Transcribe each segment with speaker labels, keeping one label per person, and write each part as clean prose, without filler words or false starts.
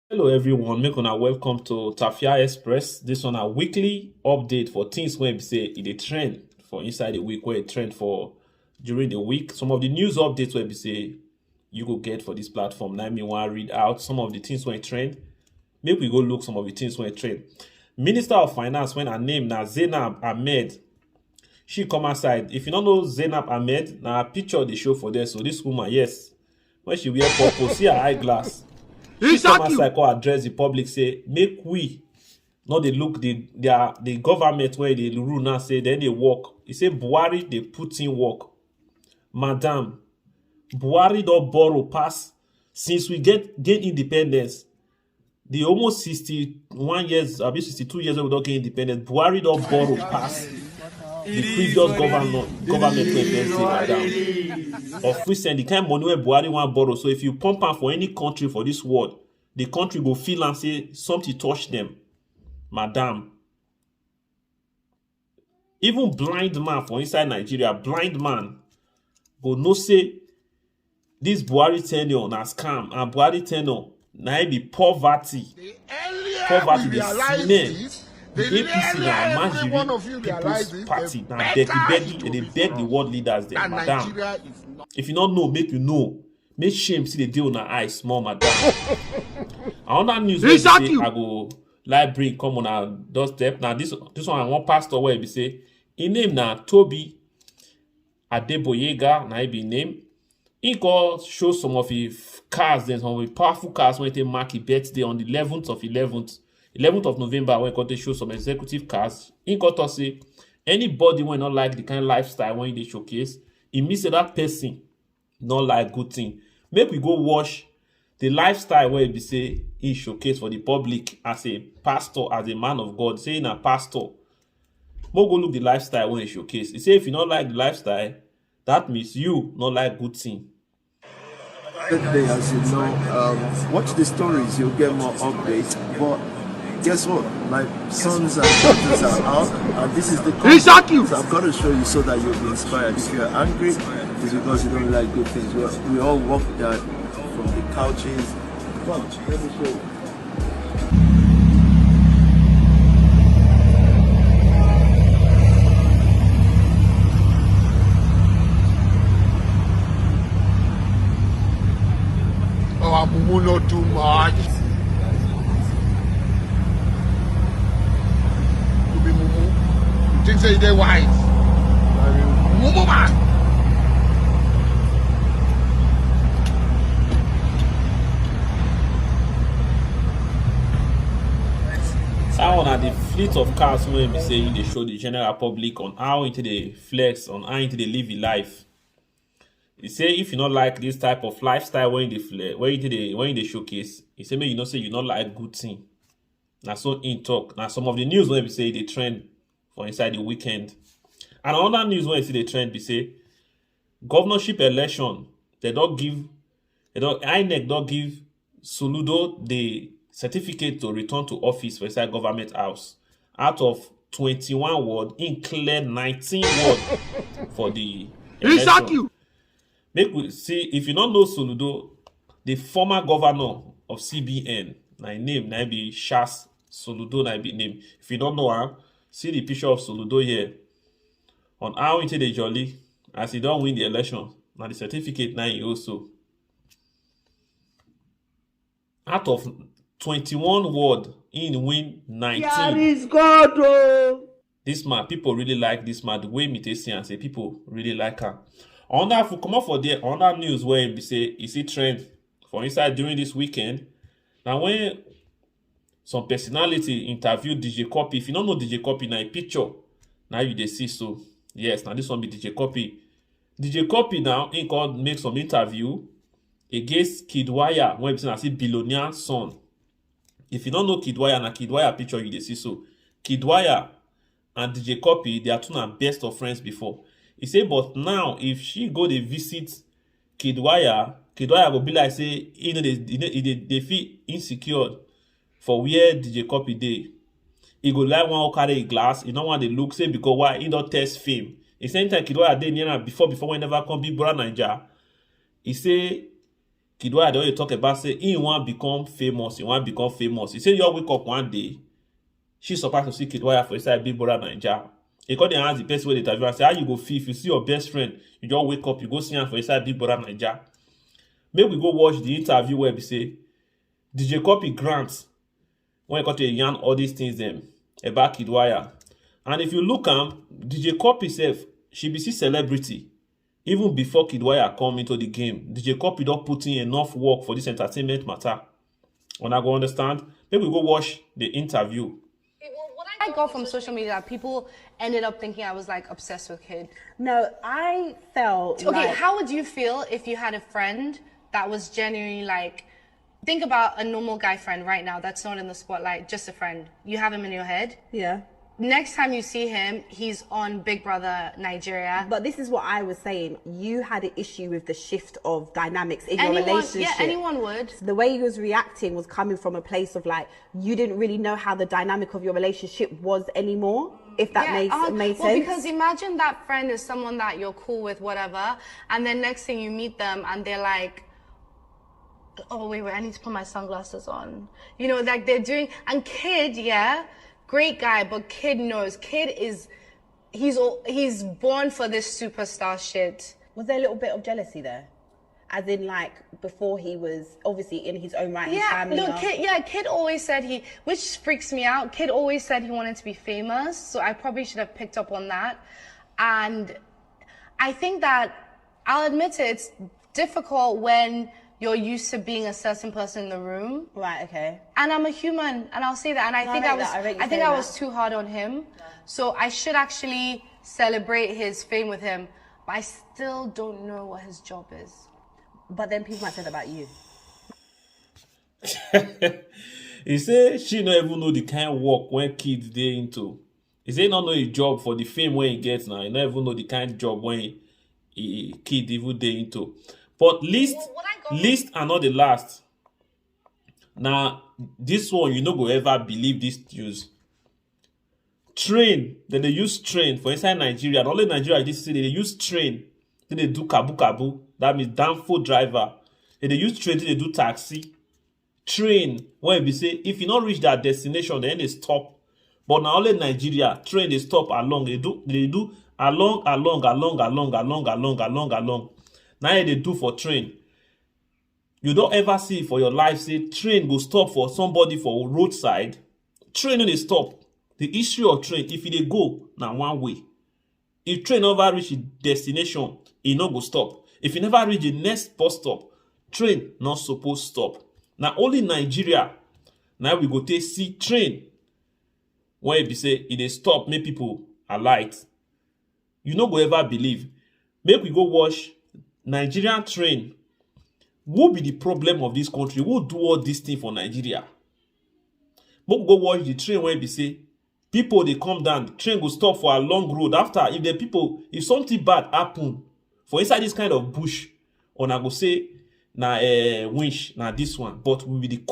Speaker 1: Hello everyone, make una welcome to Tafia Express. This one a weekly update for things when we say it a trend for inside the week, where a trend for during the week. Some of the news updates where we say you go get for this platform. Now me want to read out some of the things when trend. Maybe we go look some of the things when trend. Minister of Finance when her name now Zainab Ahmed. She come outside. If you don't know Zainab Ahmed, now picture the show for there. So this woman, yes, when she wear purple, see her eyeglass. She come outside come address the public, say make we not they look the government where they rule now, say then they work. He say Buhari they put in work. Madam, Buhari don't borrow pass since we gain independence. The almost 61 years, I mean 62 years we don't get independence. Buhari don't borrow pass the previous government wey first dey, madam. Of recent, the kind of money where Buhari want borrow. So if you pump am for any country for this world, the country go feel and say something touch them, madam. Even blind man for inside Nigeria, blind man go know say this Buhari tenure na scam, and Buhari tenure na be poverty. Poverty dey smell. The APC na Manjiri People's Party na begging they beg the world leaders there, madam. If you don't know, make you know. Make shame see the deal on the eye small, madam. Another news where say I go library come on our doorstep. Now this one I want pastor where be say in name na Toby Adeboyega, na he be name. He go show some of his cars, then some of the powerful cars when they mark his birthday on the 11th of November, when got to show some executive cars. He got to say anybody when not like the kind of lifestyle when they showcase, it means that person not like good thing. Make we go watch the lifestyle where they say he showcase for the public as a pastor, as a man of God, saying a pastor. Mo go look the lifestyle when he showcase. He say if you not like the lifestyle, that means you not like good thing.
Speaker 2: Today, as you know, watch the stories, you'll get more updates. But guess what? My sons and daughters are out, and this is the content. So I've got to show you so that you'll be inspired. If you're angry, it's because you don't like good things. We all walk that from the couches. Come on, let me show you.
Speaker 3: Oh, Mumu not too much. To be Mumu. You think say they wise? Mumu man.
Speaker 1: That one are the fleet of cars when we say they show the general public on how into the flex, on how into the live life. He say if you not like this type of lifestyle when they showcase, he say maybe you know say you not like good thing. Now so in talk. Now some of the news when we say they trend for inside the weekend. And another news when we see the trend, we say governorship election, INEC don't give Soludo the certificate to return to office for inside government house. Out of 21 word, in clear 19 word for the election. Make we see if you don't know Soludo, the former governor of CBN, my name na be Shas Soludo na be name. If you don't know her, see the picture of Soludo here. On how into the jolly as he don't win the election. Now the certificate now he also. Out of 21 word, in win 19.
Speaker 4: Here is God, oh.
Speaker 1: This man, people really like this man. The way me see and say people really like her. On that, come up for there, on that news where we say you see trend for inside during this weekend. Now when some personality interview DJ Copy, if you don't know DJ Copy, now a picture, now you they see so. Yes, now this one be DJ Copy. DJ Copy now, he called make some interview against Kidwaya, when I see billionaire son. If you don't know Kidwaya, na Kidwaya picture you they see so. Kidwaya and DJ Copy, they are two na best of friends before. He say, but now if she go to visit Kidwaya will be like say, they feel insecure for where DJ Copy dey. He go like one carry a glass, he don't want the look, say because why he don't test fame. He say anytime Kidwaya dey near before when never come Big Brother Naija. He say Kid Wire dey talk about say he want become famous. He want become famous. He say you wake up one day, she surprised to see Kid Wire for inside Big Brother Naija. He called and ask the person wey dey interview and say how you go feel if you see your best friend, you just wake up, you go see him for inside Big Brother Naija. Make we go watch the interview where we say DJ Cuppy grant when he got to yarn all these things them about Kid Wire. And if you look DJ Cuppy self, she be see celebrity. Even before Kid Wire come into the game, DJ Cuppy don't put in enough work for this entertainment matter. And I go understand. Maybe we go watch the interview.
Speaker 5: What I got from social media, people ended up thinking I was like obsessed with Kid.
Speaker 6: No, I felt
Speaker 5: Okay, how would you feel if you had a friend that was genuinely like, think about a normal guy friend right now that's not in the spotlight, just a friend. You have him in your head.
Speaker 6: Yeah.
Speaker 5: Next time you see him, he's on Big Brother Nigeria.
Speaker 6: But this is what I was saying. You had an issue with the shift of dynamics in your relationship.
Speaker 5: Yeah, anyone would.
Speaker 6: The way he was reacting was coming from a place of like, you didn't really know how the dynamic of your relationship was anymore, if that made sense.
Speaker 5: Well, because imagine that friend is someone that you're cool with, whatever, and then next thing you meet them and they're like, oh, wait, I need to put my sunglasses on. You know, like they're doing, and Kid, yeah, great guy, but Kid knows. Kid is, he's born for this superstar shit.
Speaker 6: Was there a little bit of jealousy there? As in, like, before he was obviously in his own right, his family.
Speaker 5: Kid always said which freaks me out, Kid always said he wanted to be famous, so I probably should have picked up on that. And I think that, I'll admit it's difficult when you're used to being a certain person in the room.
Speaker 6: Right, okay.
Speaker 5: And I'm a human, and I'll say that. And I think I was too hard on him. Yeah. So I should actually celebrate his fame with him. But I still don't know what his job is.
Speaker 6: But then people might say that about you.
Speaker 1: He say she don't even know the kind of work when Kids dey into. He say not know a job for the fame when he gets now. He don't even know the kind of job when Kid even dey into. But least and not the last. Now, this one, you no go ever believe this news. Train, then they use train for inside Nigeria. And only Nigeria, this city, they use train. Then they do kabu. That means downfall driver. Then they use train, then they do taxi. Train, when we say, if you not reach that destination, then they stop. But now only Nigeria, train, they stop along. They do along. Now they do for train. You don't ever see for your life, say, train go stop for somebody for roadside. Train no dey stop. The issue of train, if they go, now one way. If train never reach its destination, it no go stop. If you never reach the next bus stop, train not supposed stop. Now only Nigeria, now we go take see train. When it be say, it dey stop, make people alight. You no go ever believe. Make we go watch Nigerian train. What be the problem of this country? Who do all this thing for Nigeria? But go watch the train where be say people they come down, the train go stop for a long road. After if something bad happen for inside this kind of bush, or I go say na winch, na this one, but will be the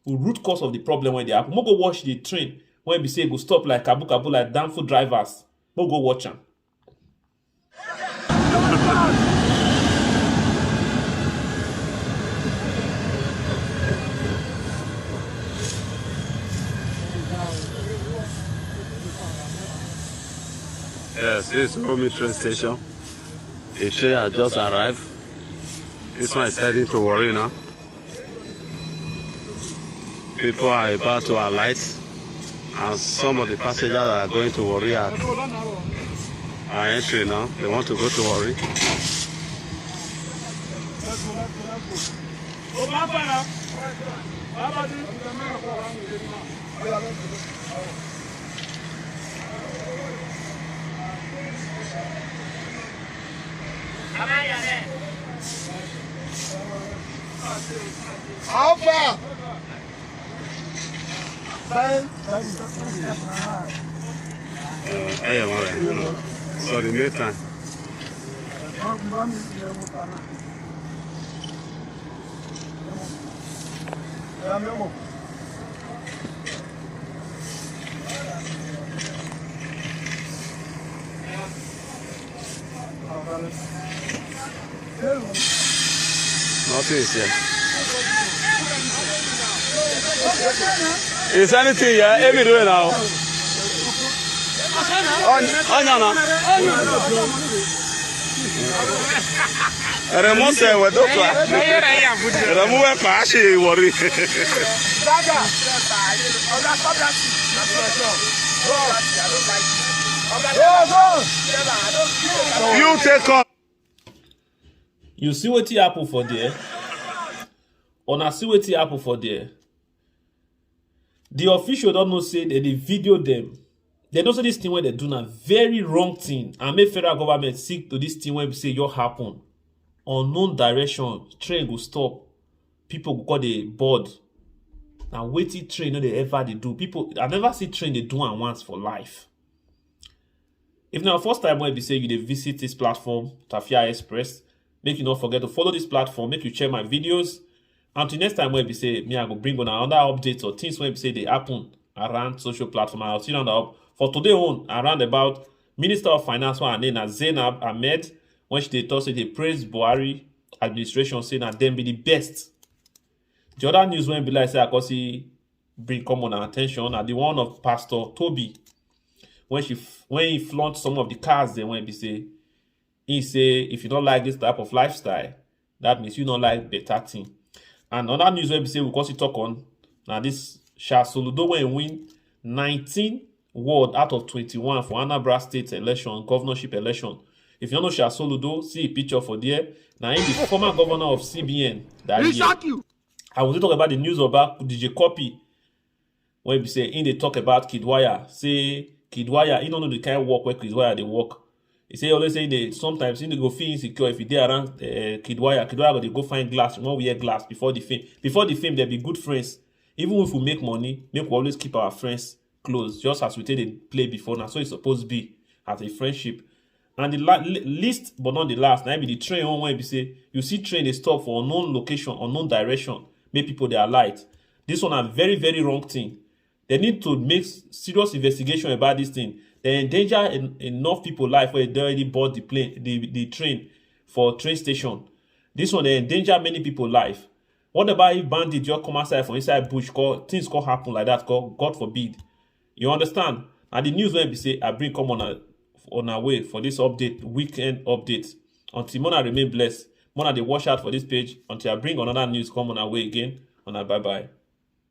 Speaker 1: root cause of the problem when they happen. Go watch the train when be say go stop like kabu like downfall drivers. Go watch them.
Speaker 7: Yes, this is Omi train station. The train has just arrived. This one is heading to Warri now. People are about to alight, and some of the passengers that are going to Warri are entering now. They want to go to Warri.
Speaker 3: Alpha!
Speaker 7: Hey, sorry, Nathan. Nothing is here. Is anything here? Amy doing now? Onyana. Remove say we do clap. Remove clash worry. You take on.
Speaker 1: You see what happen for there? Una see what happen for there? The official don't know say that they video them. They don't say this thing where they do a very wrong thing and make federal government seek to this thing where we say you happen. Unknown direction, train will stop. People go call the board. And waiting train no they ever they do. People I never see train they do one once for life. If now first time when we say you they visit this platform, Tafia Express, make you not forget to follow this platform, make you share my videos. Until next time when we say me I go bring on another updates or things when we say they happen around social platform. I'll see you on the up. For today on around about Minister of Finance one name as Zainab Ahmed when she talk say they praise Buhari administration saying that them be the best. The other news when be like say because he bring common attention at the one of Pastor Toby when he flaunt some of the cars then when he say if you don't like this type of lifestyle that means you don't like better thing. And another news when we say because he talk on now this Charles Soludo when win 19 ward out of 21 for Anambra State election, governorship election. If you don't know Charles Soludo, see a picture for there. Now he the former governor of CBN. That year. I was talk about the news about DJ Copy when we say in they talk about Kidwaya. Say Kidwaya, you don't know the kind of work where Kidwaya they work. He say always say they sometimes they go feel insecure if you dey around Kidwaya go they go find glass. You want we wear glass before the film. Before the film, they be good friends. Even if we make money, make we always keep our friends close, just as we take the play before. Now, so it's supposed to be as a friendship. And the least but not the last, now be the train on when we say you see train they stop for unknown location, unknown direction, make people they are light. This one a very, very wrong thing. They need to make serious investigation about this thing. They endanger enough people life where they already bought the plane, the train for train station. This one they endanger many people life. What about if bandit just come outside from inside bush, things can happen like that, God forbid. You understand? And the news when we say I bring come on our way for this update, weekend update. Until Mona remain blessed. Mona they watch out for this page until I bring another news come on our way again. Bye bye.